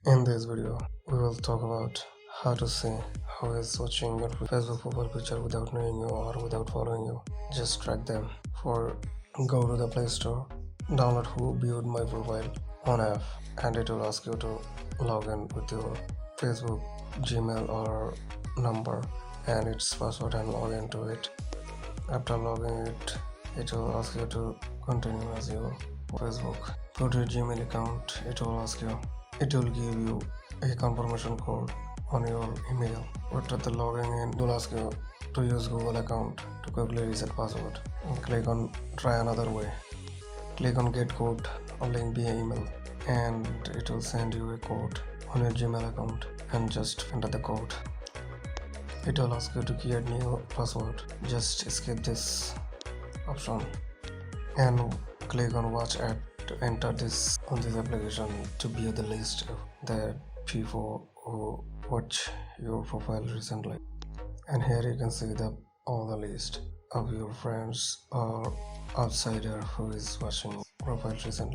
In this video, we will talk about how to see who is watching your Facebook profile picture without knowing you or without following you. Just track them. For go to the Play Store, download Who Viewed My Profile on app, and it will ask you to log in with your Facebook, Gmail, or number and its password and log into it. After logging it, it will ask you to continue as your Facebook. Go to your Gmail account. It will give you a confirmation code on your email. After the logging in, it will ask you to use Google account to quickly reset password. And click on try another way. Click on get code or link via email, and it will send you a code on your Gmail account, and just enter the code. It will ask you to create new password. Just skip this option and click on watch ad to enter this on this application to view the list of the people who watch your profile recently. And here you can see the all the list of your friends or outsider who is watching profile recently.